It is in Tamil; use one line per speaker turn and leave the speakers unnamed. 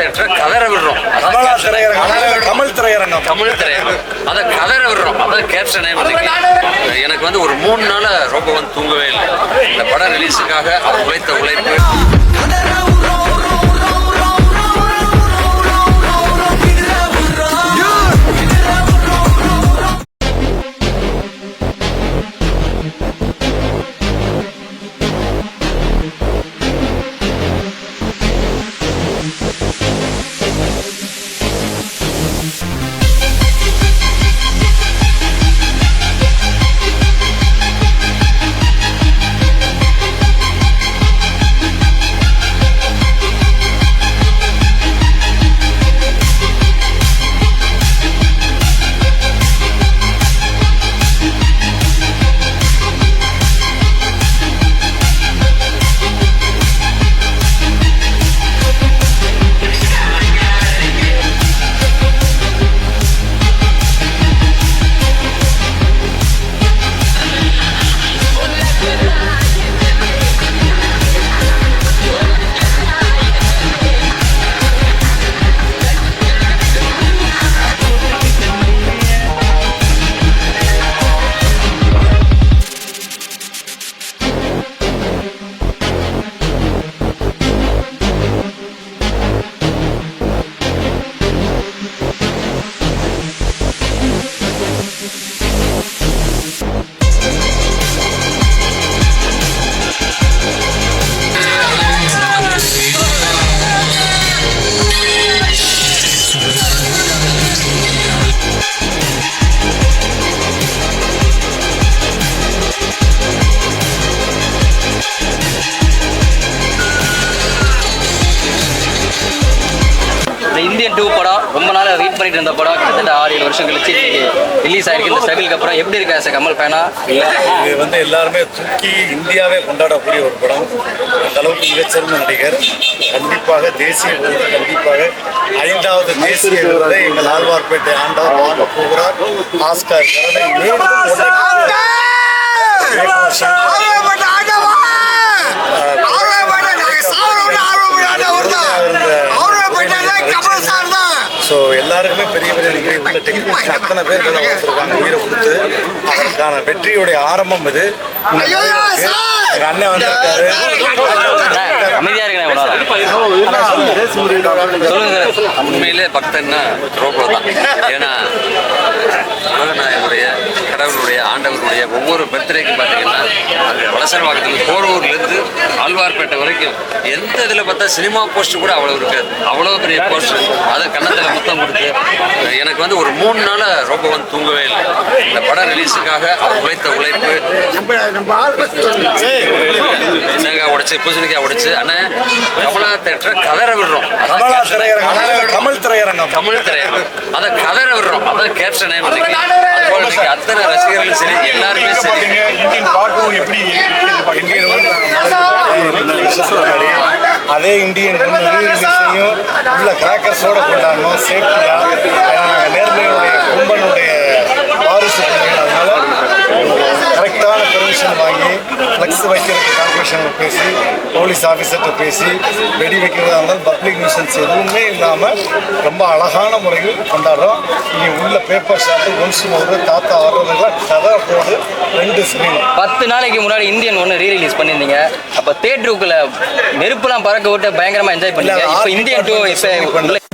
தேட்டரை கதற விடுறோம். தமிழ் திரையரங்கம் அதை கதற விடுறோம். அதான் கேப்ஷனே. எனக்கு ஒரு 3 நாளா ரொம்ப தூங்கவே இல்லை. இந்த படம் ரிலீஸுக்காக அவர் உழைத்த உழைப்பு.
இந்தியன் 2 படம் ரொம்ப நாள் வெயிட் பண்ணிட்டு இருந்த படம். கிட்டத்தட்ட 6-7 வருஷம் கழிச்சு ரிலீஸ் ஆயிருக்கு. இந்த ஸ்ட்ரகிளுக்கு அப்புறம் எப்படி இருக்கு ஆஸ் கமல் ஃபேனா?
இது எல்லாருமே தூக்கி இந்தியாவே கொண்டாடக்கூடிய ஒரு படம். அந்த அளவுக்கு மிகச்சிறந்த நடிகர். கண்டிப்பாக தேசிய விருது, கண்டிப்பாக 5வது தேசிய விருதை எங்கள் ஆழ்வார்பேட்டை ஆண்டவர் வாங்க போகிறார். ஆஸ்கார் ஸோ எல்லாருக்குமே பெரிய பெரிய நடிகை உள்ள டெக்னீஷியன் அத்தனை பேர் வச்சிருக்காங்க. உயிரை கொடுத்து அதற்கான வெற்றியுடைய ஆரம்பம் இது. எங்கள் அண்ணன் வந்திருக்காரு.
உண்மையிலே பக்தன்னா ரோபோ தான். ஏன்னா உலகநாயகனுடைய கடவுளுடைய ஆண்டவருடைய ஒவ்வொரு பர்த்டேக்கு பார்த்தீங்கன்னா வலசரவாக்கத்துலேருந்து போரூர்லேருந்து ஆழ்வார்பேட்டை வரைக்கும் எந்த இதில் பார்த்தா சினிமா போஸ்டர் கூட அவ்வளோ இருக்காது. அவ்வளோ பெரிய போஸ்டர். அதை கன்னத்தில் முத்தம் கொடுத்து எனக்கு ஒரு 3 நாளா ரொம்ப தூங்கவே இல்லை. இந்த படம் ரிலீஸுக்காக அவர் உழைத்த உழைப்பு. தேங்காய் உடைச்சு பூசணிக்காய் உடைச்சு அண்ணன் கமலா தேட்டரை கதற விடுறோம்.
தமிழ்
திரையரங்கம் அதை கதற விடுறோம். அதான் கேப்ஷனே. அத்தனை ரசிகர்களும் சரி, எல்லாருமே சரி.
அதே இந்தியன் உள்ள கிராக்கர்ஸோட கொண்டாடணும். சேஃப்டியா நேர்மையுடைய கும்பனுடைய வாரிசு. அதனால கரெக்டான பெர்மிஷன் வாங்கி ஃப்ளெக்ஸ் வைக்கிறதுக்கு கார்பரேஷன் பேசி, போலீஸ் ஆஃபீஸர்கிட்ட பேசி, வெடி வைக்கிறதா இருந்தாலும் பப்ளிக் நியூசன்ஸ் எதுவுமே இல்லாமல் ரொம்ப அழகான முறையில் கொண்டாடுறோம். இங்கே உள்ள பேப்பர் ஷாட்டு ஒன்ஸ் ஒரு தாத்தா வர்றதுலாம் கதை போடு 2 ஸ்க்ரீன்.
10 நாளைக்கு முன்னாடி இந்தியன் 1 ரீரிலீஸ் பண்ணியிருந்தீங்க. அப்போ தேட்டருக்குள்ள நெருப்புலாம் பறக்க விட்டு பயங்கரமாக என்ஜாய் பண்ணீங்க. இப்போ இந்தியன் 2